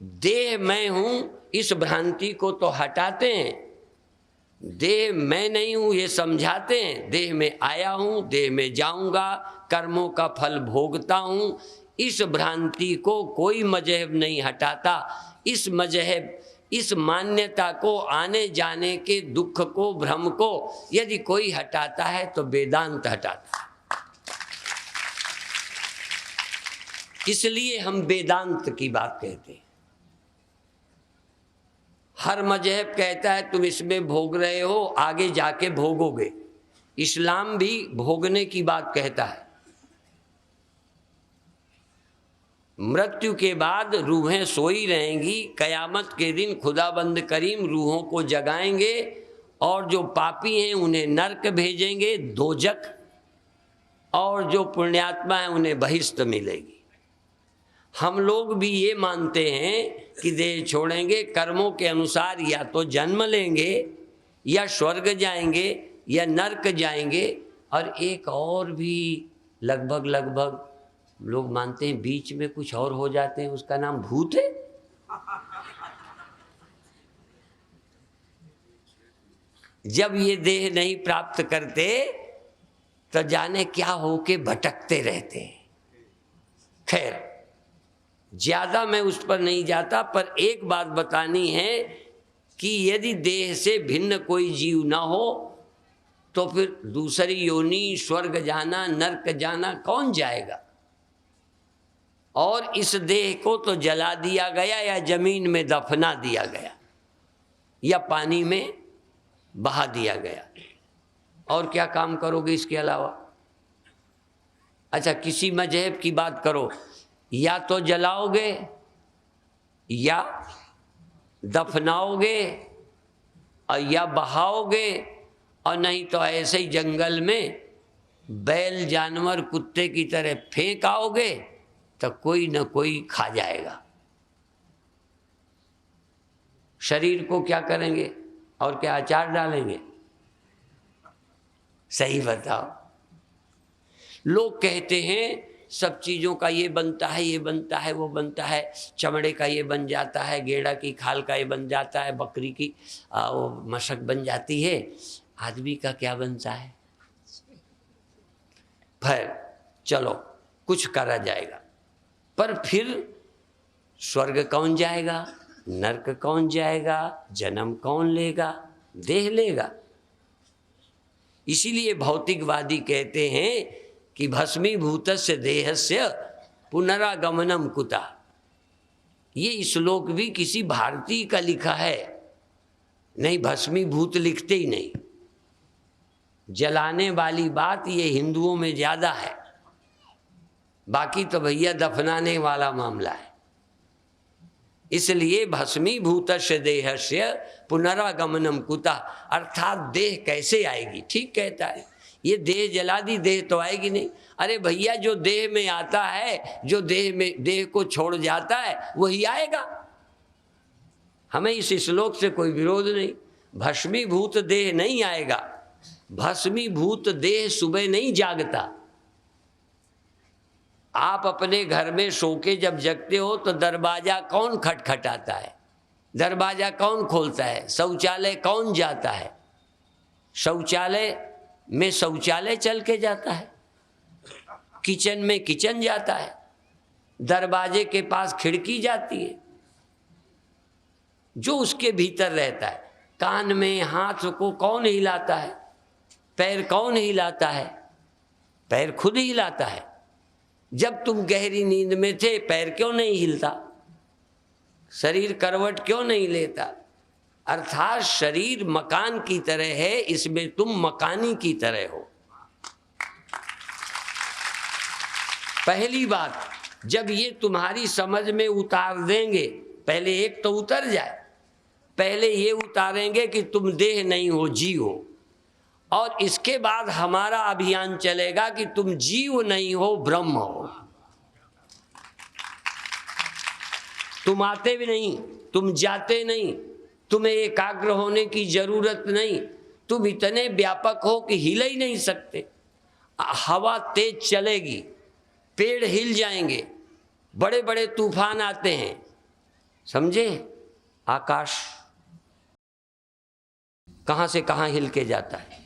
देह मैं हूं इस भ्रांति को तो हटाते हैं। देह मैं नहीं हूं ये समझाते हैं। देह में आया हूं, देह में जाऊंगा, कर्मों का फल भोगता हूं, इस भ्रांति को कोई मजहब नहीं हटाता। इस मजहब, इस मान्यता को, आने जाने के दुख को, भ्रम को यदि कोई हटाता है तो वेदांत हटाता है। इसलिए हम वेदांत की बात कहते हैं। हर मजहब कहता है तुम इसमें भोग रहे हो, आगे जाके भोगोगे। इस्लाम भी भोगने की बात कहता है। मृत्यु के बाद रूहें सोई रहेंगी, कयामत के दिन खुदाबंद करीम रूहों को जगाएंगे और जो पापी हैं उन्हें नरक भेजेंगे, दोजक, और जो पुण्यात्मा हैं उन्हें बहिश्त मिलेगी। हम लोग भी ये मानते हैं कि देह छोड़ेंगे, कर्मों के अनुसार या तो जन्म लेंगे या स्वर्ग जाएंगे या नरक जाएंगे, और एक और भी लगभग लोग मानते हैं बीच में कुछ और हो जाते हैं, उसका नाम भूत है। जब ये देह नहीं प्राप्त करते तो जाने क्या हो के भटकते रहते हैं। खैर, ज्यादा मैं उस पर नहीं जाता, पर एक बात बतानी है कि यदि देह से भिन्न कोई जीव ना हो तो फिर दूसरी योनि, स्वर्ग जाना, नरक जाना कौन जाएगा? और इस देह को तो जला दिया गया या जमीन में दफना दिया गया या पानी में बहा दिया गया, और क्या काम करोगे इसके अलावा? अच्छा, किसी मजहब की बात करो, या तो जलाओगे या दफनाओगे और या बहाओगे, और नहीं तो ऐसे ही जंगल में बैल जानवर कुत्ते की तरह फेंक आओगे तो कोई न कोई खा जाएगा। शरीर को क्या करेंगे और क्या अचार डालेंगे? सही बताओ। लोग कहते हैं सब चीज़ों का ये बनता है, ये बनता है, वो बनता है, चमड़े का ये बन जाता है, गेड़ा की खाल का ये बन जाता है, बकरी की वो मशक बन जाती है, आदमी का क्या बनता है? फिर चलो कुछ करा जाएगा, पर फिर स्वर्ग कौन जाएगा, नरक कौन जाएगा, जन्म कौन लेगा? देह लेगा। इसीलिए भौतिकवादी कहते हैं कि भस्मीभूतस्य देहस्य पुनरागमनम कुतः। ये श्लोक भी किसी भारतीय का लिखा है, नहीं भस्मीभूत लिखते ही नहीं। जलाने वाली बात ये हिंदुओं में ज़्यादा है, बाकी तो भैया दफनाने वाला मामला है। इसलिए भस्मीभूतस्य देहस्य पुनरागमनम कुतः, अर्थात देह कैसे आएगी? ठीक कहता है, ये देह जला दी, देह तो आएगी नहीं। अरे भैया, जो देह में आता है, जो देह को छोड़ जाता है वही आएगा। हमें इस श्लोक से कोई विरोध नहीं। भस्मीभूत देह नहीं आएगा, भस्मीभूत देह सुबह नहीं जागता। आप अपने घर में सो के जब जगते हो तो दरवाजा कौन खटखटाता है? दरवाजा कौन खोलता है? शौचालय कौन जाता है? शौचालय में शौचालय चल के जाता है, किचन में किचन जाता है, दरवाजे के पास खिड़की जाती है। जो उसके भीतर रहता है, कान में हाथ को कौन हिलाता है? पैर कौन हिलाता है? पैर खुद हिलाता है। जब तुम गहरी नींद में थे पैर क्यों नहीं हिलता? शरीर करवट क्यों नहीं लेता? अर्थात शरीर मकान की तरह है, इसमें तुम मकानी की तरह हो। पहली बात, जब ये तुम्हारी समझ में उतार देंगे, पहले एक तो उतर जाए, पहले ये उतारेंगे कि तुम देह नहीं हो, जीव हो, और इसके बाद हमारा अभियान चलेगा कि तुम जीव नहीं हो, ब्रह्म हो। तुम आते भी नहीं, तुम जाते नहीं, तुम्हें एकाग्र होने की जरूरत नहीं, तुम इतने व्यापक हो कि हिल ही नहीं सकते। हवा तेज चलेगी, पेड़ हिल जाएंगे, बड़े बड़े तूफान आते हैं, समझे? आकाश कहां से कहां हिल के जाता है।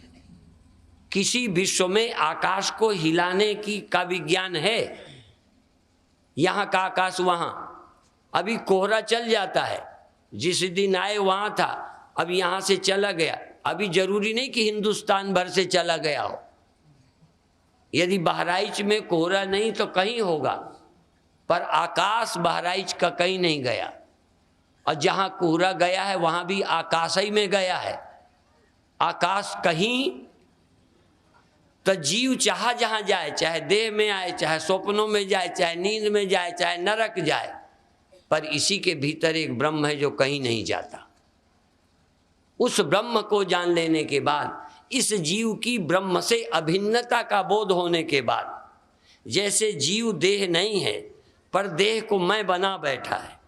किसी विश्व में आकाश को हिलाने का विज्ञान है? यहां का आकाश वहां, अभी कोहरा चल जाता है, जिस दिन आए वहां था, अब यहां से चला गया। अभी जरूरी नहीं कि हिंदुस्तान भर से चला गया हो। यदि बहराइच में कोहरा नहीं तो कहीं होगा, पर आकाश बहराइच का कहीं नहीं गया। और जहाँ कोहरा गया है वहाँ भी आकाश ही में गया है। आकाश कहीं, तो जीव चाह जहाँ जाए, चाहे देह में आए, चाहे स्वप्नों में जाए, चाहे नींद में जाए, चाहे नरक जाए, पर इसी के भीतर एक ब्रह्म है जो कहीं नहीं जाता। उस ब्रह्म को जान लेने के बाद, इस जीव की ब्रह्म से अभिन्नता का बोध होने के बाद, जैसे जीव देह नहीं है पर देह को मैं बना बैठा है,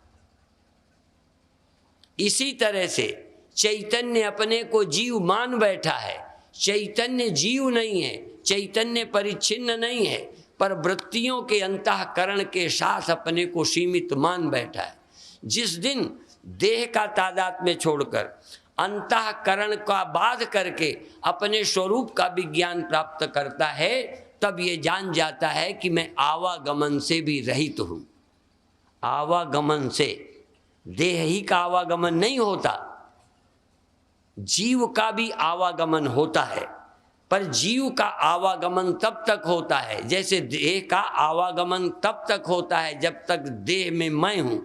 इसी तरह से चैतन्य अपने को जीव मान बैठा है। चैतन्य जीव नहीं है, चैतन्य परिच्छिन्न नहीं है, पर वृत्तियों के अंतःकरण के साथ अपने को सीमित मान बैठा है। जिस दिन देह का तादात्म्य छोड़कर अंतःकरण का बाध करके अपने स्वरूप का विज्ञान प्राप्त करता है, तब ये जान जाता है कि मैं आवागमन से भी रहित हूँ। आवागमन से, देह ही का आवागमन नहीं होता, जीव का भी आवागमन होता है, पर जीव का आवागमन तब तक होता है, जैसे देह का आवागमन तब तक होता है जब तक देह में मैं हूं।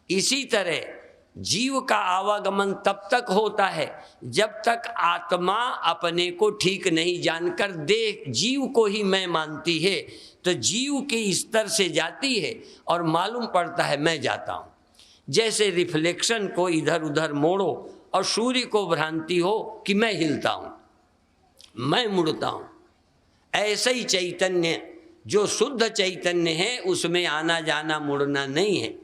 इसी तरह जीव का आवागमन तब तक होता है जब तक आत्मा अपने को ठीक नहीं जानकर देह जीव को ही मैं मानती है, तो जीव के स्तर से जाती है और मालूम पड़ता है मैं जाता हूं। जैसे रिफ्लेक्शन को इधर उधर मोड़ो और सूर्य को भ्रांति हो कि मैं हिलता हूं, मैं मुड़ता हूं, ऐसे ही चैतन्य जो शुद्ध चैतन्य है उसमें आना जाना मुड़ना नहीं है।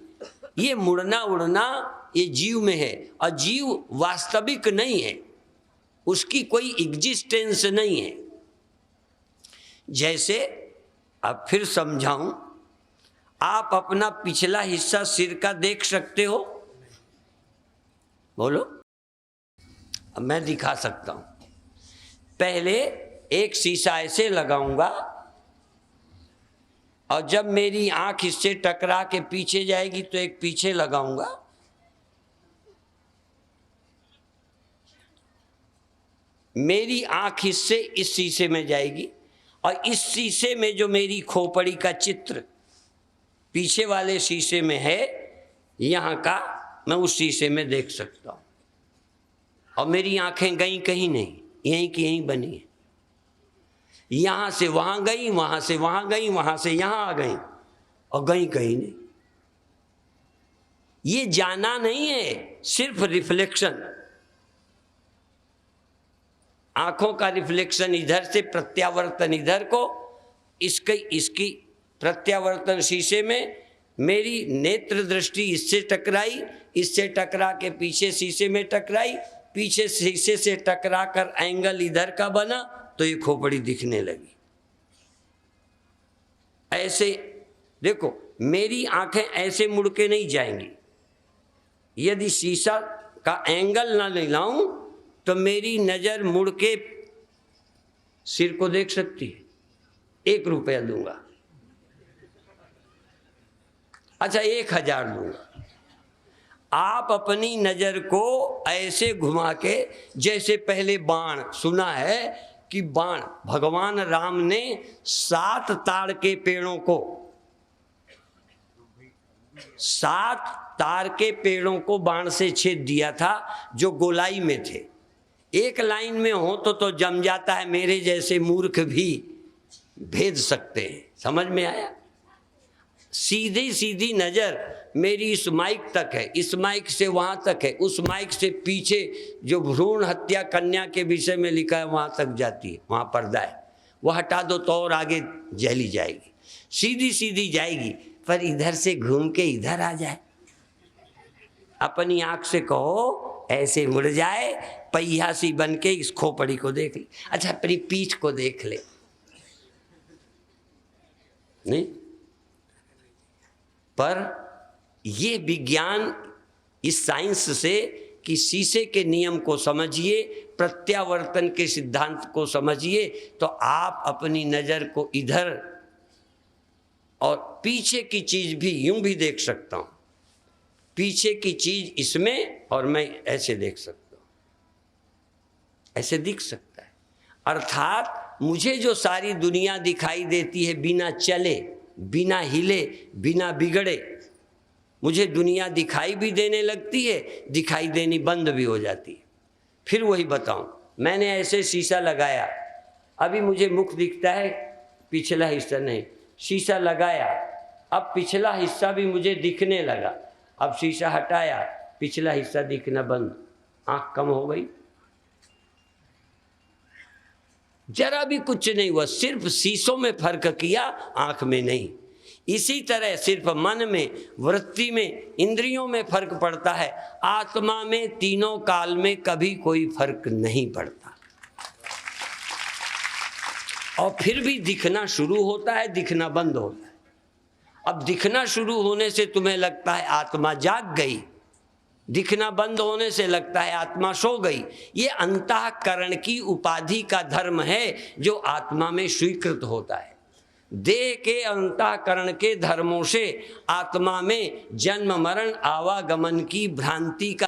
ये मुड़ना उड़ना ये जीव में है, और जीव वास्तविक नहीं है, उसकी कोई एग्जिस्टेंस नहीं है। जैसे अब फिर समझाऊं, आप अपना पिछला हिस्सा सिर का देख सकते हो? बोलो। अब मैं दिखा सकता हूं। पहले एक शीशा ऐसे लगाऊंगा, और जब मेरी आंख इससे टकरा के पीछे जाएगी तो एक पीछे लगाऊंगा, मेरी आंख इससे इस शीशे में जाएगी, और इस शीशे में जो मेरी खोपड़ी का चित्र पीछे वाले शीशे में है, यहाँ का मैं उस शीशे में देख सकता हूँ। और मेरी आंखें गई कहीं नहीं, यहीं की यहीं बनी है। यहाँ से वहाँ गई, वहाँ से वहाँ गई, वहाँ से यहाँ आ गई, और गई कहीं नहीं। ये जाना नहीं है, सिर्फ रिफ्लेक्शन। आंखों का रिफ्लेक्शन इधर से, प्रत्यावर्तन इधर को, इसकी प्रत्यावर्तन शीशे में, मेरी नेत्र दृष्टि इससे टकराई, इससे टकरा के पीछे शीशे में टकराई, पीछे शीशे से टकरा कर एंगल इधर का बना, तो ये खोपड़ी दिखने लगी। ऐसे देखो, मेरी आंखें ऐसे मुड़ के नहीं जाएंगी। यदि शीशा का एंगल ना लाऊं तो मेरी नजर मुड़ के सिर को देख सकती है। 1 रुपया दूंगा, अच्छा 1000 दूंगा। आप अपनी नजर को ऐसे घुमा के, जैसे पहले बाण सुना है कि बाण, भगवान राम ने 7 ताड़ के पेड़ों को, 7 तार के पेड़ों को बाण से छेद दिया था जो गोलाई में थे। एक लाइन में हो तो जम जाता है, मेरे जैसे मूर्ख भी भेद सकते हैं। समझ में आया? सीधी सीधी नजर मेरी इस माइक तक है, इस माइक से वहां तक है, उस माइक से पीछे जो भ्रूण हत्या कन्या के विषय में लिखा है वहां तक जाती है, वहां पर्दा है, वह हटा दो तो और आगे जली जाएगी। सीधी सीधी जाएगी, पर इधर से घूम के इधर आ जाए। अपनी आंख से कहो ऐसे मुड़ जाए, पहिया सी बन के इस खोपड़ी को देख ले, अच्छा अपनी पीठ को देख ले। नहीं, पर ये विज्ञान, इस साइंस से कि शीशे के नियम को समझिए, प्रत्यावर्तन के सिद्धांत को समझिए, तो आप अपनी नजर को इधर और पीछे की चीज भी यूं भी देख सकता हूं, पीछे की चीज इसमें और मैं ऐसे देख सकता हूं, ऐसे दिख सकता है। अर्थात मुझे जो सारी दुनिया दिखाई देती है बिना चले, बिना हिले, बिना बिगड़े, मुझे दुनिया दिखाई भी देने लगती है, दिखाई देनी बंद भी हो जाती है। फिर वही बताऊं, मैंने ऐसे शीशा लगाया, अभी मुझे मुख दिखता है, पिछला हिस्सा नहीं। शीशा लगाया, अब पिछला हिस्सा भी मुझे दिखने लगा। अब शीशा हटाया, पिछला हिस्सा दिखना बंद, आंख कम हो गई। जरा भी कुछ नहीं हुआ, सिर्फ शीशों में फर्क किया, आंख में नहीं। इसी तरह सिर्फ मन में, वृत्ति में, इंद्रियों में फर्क पड़ता है, आत्मा में तीनों काल में कभी कोई फर्क नहीं पड़ता। और फिर भी दिखना शुरू होता है, दिखना बंद होता है। अब दिखना शुरू होने से तुम्हें लगता है आत्मा जाग गई, दिखना बंद होने से लगता है आत्मा सो गई। ये अंतःकरण की उपाधि का धर्म है जो आत्मा में स्वीकृत होता है। देह के अंतःकरण के धर्मों से आत्मा में जन्म मरण आवागमन की भ्रांति का